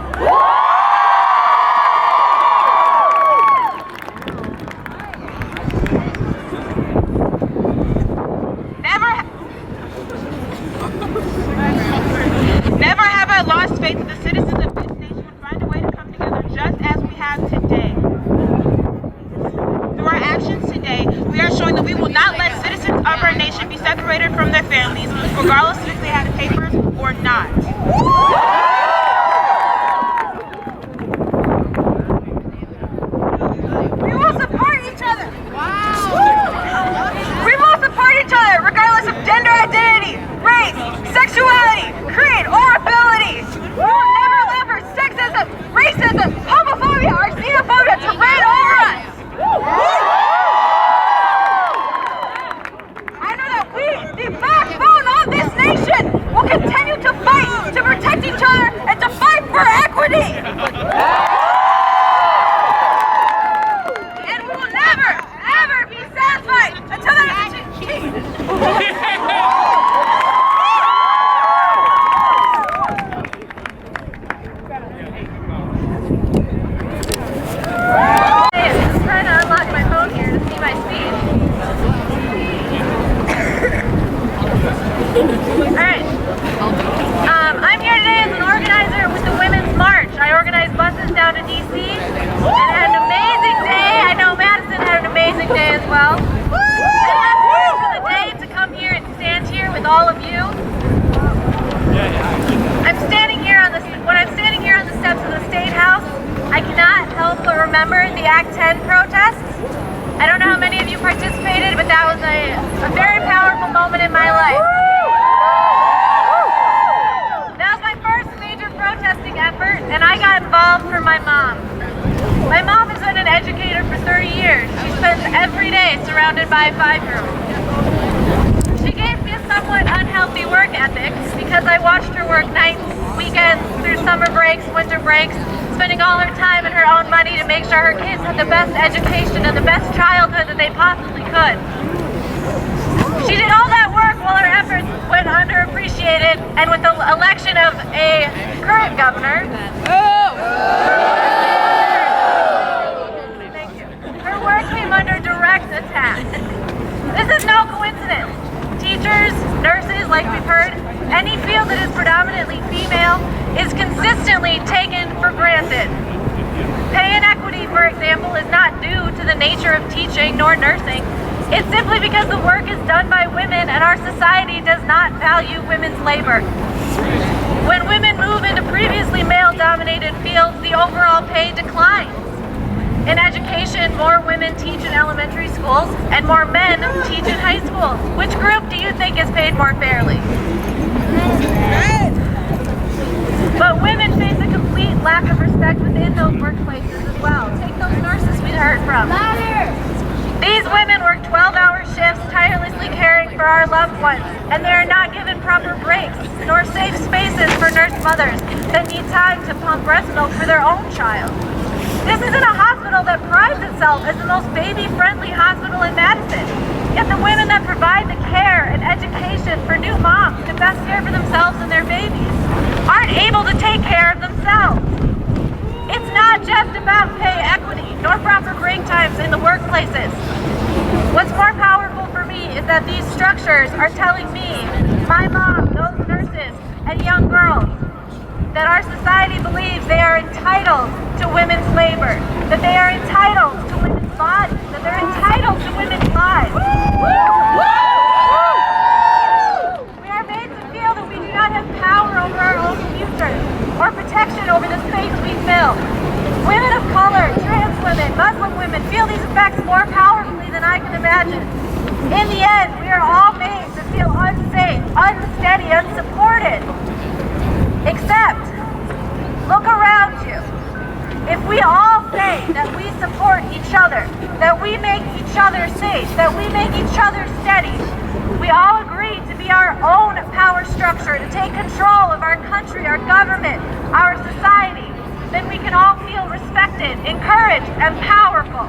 Never have I lost faith that the citizens of this nation would find a way to come together just as we have today. Through our actions today, we are showing that we will not let citizens of our nation be separated from their families, regardless if they have papers or not. We will support each other. We will support each other regardless of gender identity, race, sexuality, creed, or ability. We will never allow for sexism, racism, homophobia, or xenophobia to reign over us. I know that we, the backbone of this nation, will continue to fight to protect each other and to fight for equity. And we will never, ever be satisfied until that is achieved. I'm trying to unlock my phone here to see my speech. Alright. I'm here today as an organizer with the Women's March. I organized buses down to DC and had an amazing day. I know Madison had an amazing day as moment in my life. That was my first major protesting effort, and I got involved for my mom. My mom has been an educator for 30 years. She spends every day surrounded by 5-year-olds. She gave me a somewhat unhealthy work ethic because I watched her work nights, weekends, through summer breaks, winter breaks, spending all her time and her own money to make sure her kids had the best education and the best childhood that they possibly could. She did all that work while her efforts went underappreciated, and with the election of a current governor, her work came under direct attack. This is no coincidence. Teachers, nurses, like we've heard, any field that is predominantly female is consistently taken for granted. Pay inequity, for example, is not due to the nature of teaching nor nursing. It's simply because the work is done by women and our society does not value women's labor. When women move into previously male-dominated fields, the overall pay declines. In education, more women teach in elementary schools and more men teach in high schools. Which group do you think is paid more fairly? But women face a complete lack of respect within those workplaces as well. Take those nurses we heard from. These women work 12-hour shifts, tirelessly caring for our loved ones, and they are not given proper breaks, nor safe spaces for nurse mothers that need time to pump breast milk for their own child. This isn't a hospital that prides itself as the most baby-friendly hospital in Madison, yet the women that provide the care and education for new moms to best care for themselves and their babies aren't able to take care of themselves. It's not just about pay equity, nor proper break times in the workplaces. What's more powerful for me is that these structures are telling me, my mom, those nurses, and young girls, that our society believes they are entitled to women's labor, that they are entitled to women's bodies, that they're entitled to women's lives. We are made to feel that we do not have power over our own futures or protection over the space we fill. Women of color, trans women, Muslim women feel these effects more powerfully than I can imagine. In the end, we are all made to feel unsafe, unsteady, unsupported. Except, look around you. If we all say that we support each other, that we make each other safe, that we make each other steady, we all agree to be our own power structure, to take control of our country, our government, our society, then we can all feel respected, encouraged, and powerful.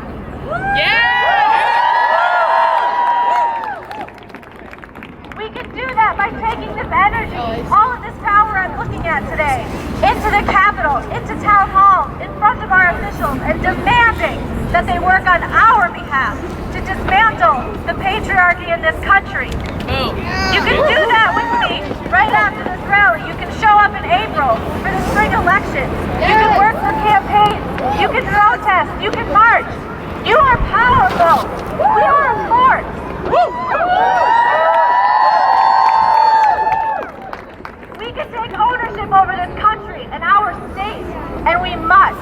We can do that by taking this energy, all of this power I'm looking at today, into the Capitol, into town halls, in front of our officials, and demanding that they work on our behalf to dismantle the patriarchy in this country. You can do that with me right after this rally. You can show up in April for the spring election. You can work for campaigns. You can protest. You can march. You are powerful. We are a force. We can take ownership over this country and our state, and we must.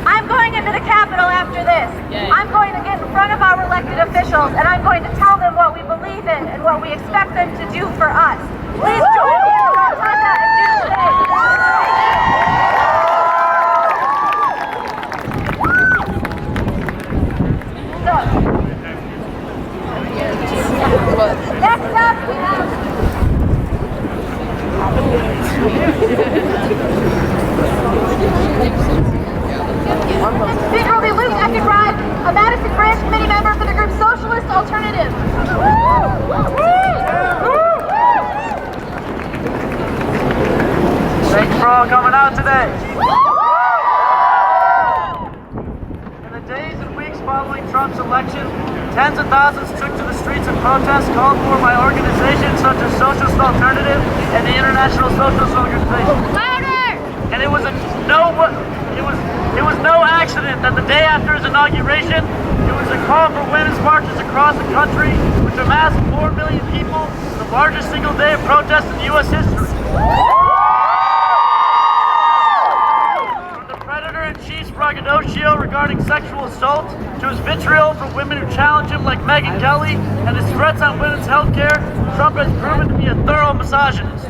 I'm going into the Capitol after this. I'm going to get in front of our elected officials, and I'm going to tell them what we believe in and what we expect them to do for us. Please join me in the Rotunda and do today. Next up, we have Speaker will be Luke Eckenride, a Madison Branch Committee member for the group Socialist Alternative. Thanks for all coming out today. In the days and weeks following Trump's election, tens of thousands took to the streets in protest called for by organizations such as Socialist Alternative and the International Socialist Organization. And it was no accident that the day after his inauguration, it was a call for women's marches across the country, which amassed 4 million people, the largest single day of protest in U.S. history. From the Predator-in-Chief's braggadocio vitriol regarding sexual assault, to his vitriol for women who challenge him like Megyn Kelly, and his threats on women's health care, Trump has proven to be a thorough misogynist.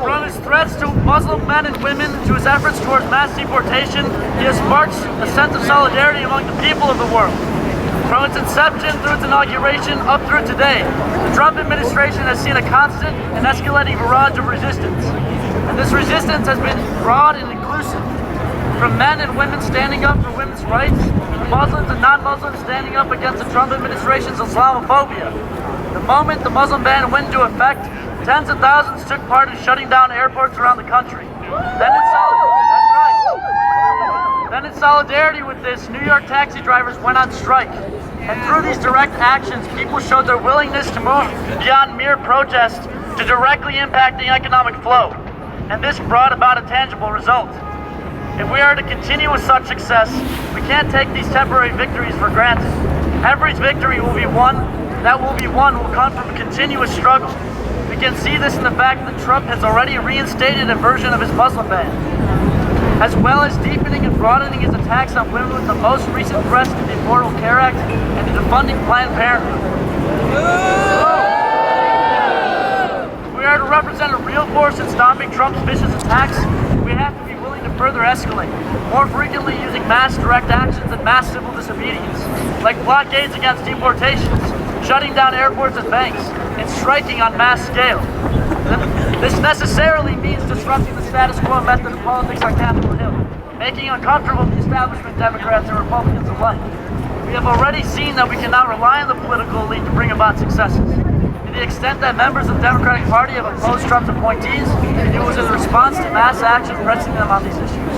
From his threats to Muslim men and women to his efforts towards mass deportation, he has sparked a sense of solidarity among the people of the world. From its inception through its inauguration up through today, the Trump administration has seen a constant and escalating barrage of resistance. And this resistance has been broad and inclusive. From men and women standing up for women's rights, to Muslims and non-Muslims standing up against the Trump administration's Islamophobia. The moment the Muslim ban went into effect, tens of thousands took part in shutting down airports around the country. Then in solidarity with this, New York taxi drivers went on strike. And through these direct actions, people showed their willingness to move beyond mere protest to directly impacting economic flow. And this brought about a tangible result. If we are to continue with such success, we can't take these temporary victories for granted. Every victory will come from continuous struggle. We can see this in the fact that Trump has already reinstated a version of his Muslim ban, as well as deepening and broadening his attacks on women with the most recent threats to the Affordable Care Act and to defunding Planned Parenthood. If we are to represent a real force in stopping Trump's vicious attacks, we have to be willing to further escalate, more frequently using mass direct actions and mass civil disobedience, like blockades against deportations, shutting down airports and banks, and striking on mass scale. This necessarily means disrupting the status quo method of politics on Capitol Hill, making uncomfortable the establishment Democrats and Republicans alike. We have already seen that we cannot rely on the political elite to bring about successes. To the extent that members of the Democratic Party have opposed Trump's appointees, it was in response to mass action pressing them on these issues.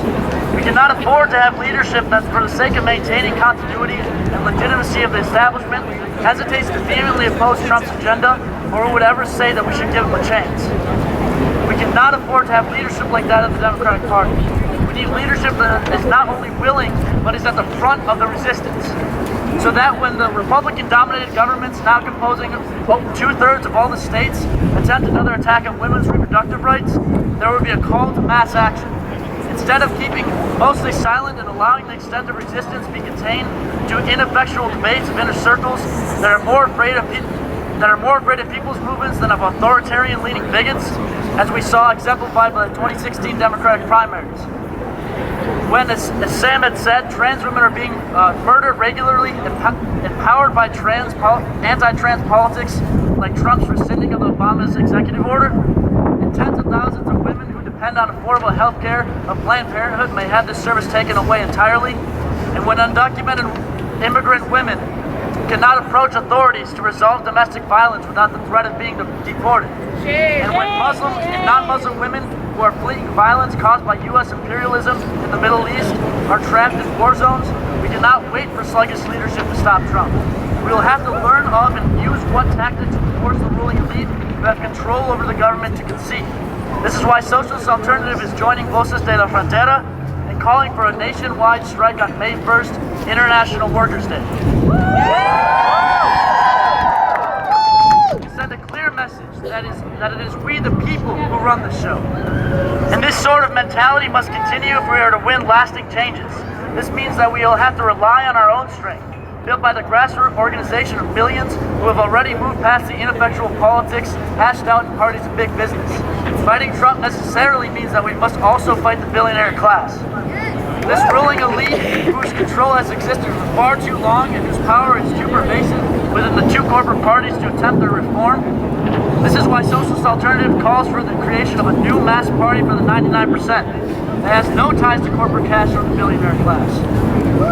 We cannot afford to have leadership that, for the sake of maintaining continuity and legitimacy of the establishment, hesitates to vehemently oppose Trump's agenda, or would ever say that we should give him a chance. We cannot afford to have leadership like that of the Democratic Party. We need leadership that is not only willing, but is at the front of the resistance. So that when the Republican-dominated governments, now composing 2/3 of all the states, attempt another attack on women's reproductive rights, there would be a call to mass action. Instead of keeping mostly silent and allowing the extent of resistance be contained to ineffectual debates of inner circles that are more afraid of people's movements than of authoritarian-leaning bigots, as we saw exemplified by the 2016 Democratic primaries. When, as Sam had said, trans women are being murdered regularly, empowered by anti-trans politics like Trump's rescinding of Obama's executive order, and tens of thousands of women who depend on affordable health care of Planned Parenthood may have this service taken away entirely, and when undocumented immigrant women cannot approach authorities to resolve domestic violence without the threat of being deported. And when Muslim and non-Muslim women who are fleeing violence caused by U.S. imperialism in the Middle East are trapped in war zones, we cannot wait for sluggish leadership to stop Trump. We will have to learn of and use what tactics to force the ruling elite who have control over the government to concede. This is why Socialist Alternative is joining Voces de la Frontera and calling for a nationwide strike on May 1st, International Workers' Day. To send a clear message that it is we the people who run the show. And this sort of mentality must continue if we are to win lasting changes. This means that we will have to rely on our own strength, built by the grassroots organization of millions who have already moved past the ineffectual politics hashed out in parties of big business. Fighting Trump necessarily means that we must also fight the billionaire class. This ruling elite, whose control has existed for far too long and whose power is too pervasive within the two corporate parties to attempt their reform. This is why Socialist Alternative calls for the creation of a new mass party for the 99% that has no ties to corporate cash or the billionaire class.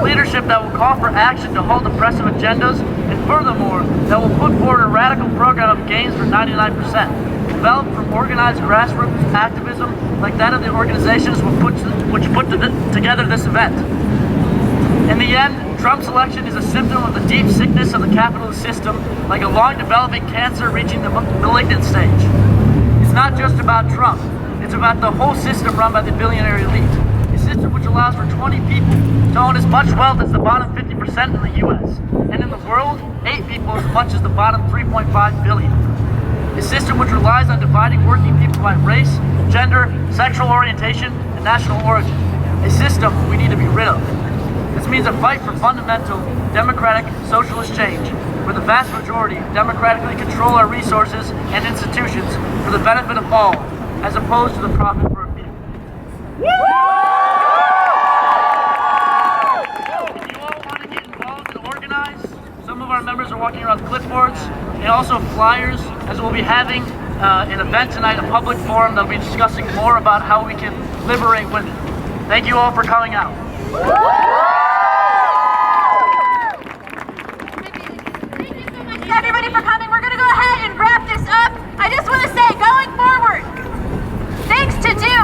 Leadership that will call for action to halt oppressive agendas, and furthermore, that will put forward a radical program of gains for 99%, developed from organized grassroots activism like that of the organizations which put together this event. In the end, Trump's election is a symptom of the deep sickness of the capitalist system, like a long-developing cancer reaching the malignant stage. It's not just about Trump. It's about the whole system run by the billionaire elite. A system which allows for 20 people to own as much wealth as the bottom 50% in the U.S. And in the world, 8 people as much as the bottom 3.5 billion. A system which relies on dividing working people by race, gender, sexual orientation, and national origin. a system we need to be rid of. This means a fight for fundamental, democratic, socialist change, where the vast majority democratically control our resources and institutions for the benefit of all, as opposed to the profit for a few. If you all want to get involved and organize, some of our members are walking around clipboards and also flyers, as we'll be having an event tonight, a public forum that'll be discussing more about how we can liberate women. Thank you all for coming out. Everybody for coming. We're going to go ahead and wrap this up. I just want to say, going forward, things to do.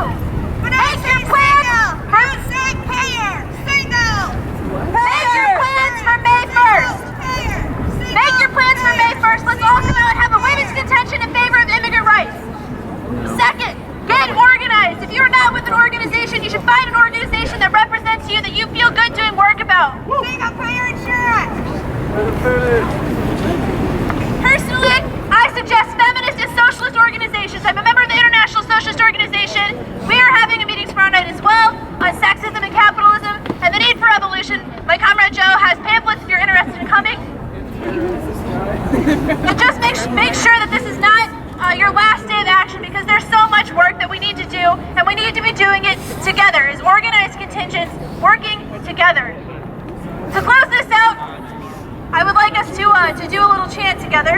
Make your plans. Make your plans for May 1st. Make your plans for May 1st. Let's all come out and have a women's contention in favor of immigrant rights. Second, get organized. If you are not with an organization, you should find an organization that represents you, that you feel good doing work about. Take up for your insurance. Personally, I suggest feminist and socialist organizations. I'm a member of the International Socialist Organization. We are having a meeting tomorrow night as well on sexism and capitalism and the need for revolution. My comrade Joe has pamphlets if you're interested in coming. And just make sure that this is not your last day of action, because there's so much work that we need to do, and we need to be doing it together as organized contingents, working together. To close this out, I would like us to do a little chant together.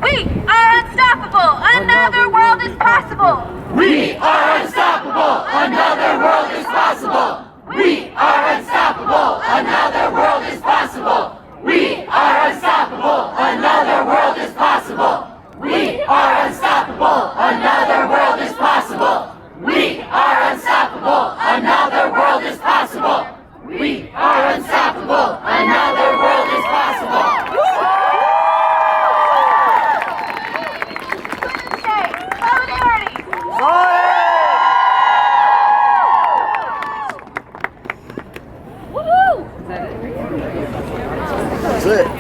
We are unstoppable. Another world is possible. We are unstoppable. Another world is possible. We are unstoppable. Another world is possible. We are unstoppable. Another world is possible. We are unstoppable. Another world is possible. We are unstoppable. Another world is possible. We are unstoppable. Another world is possible. Solidarity. Woohoo! That's it.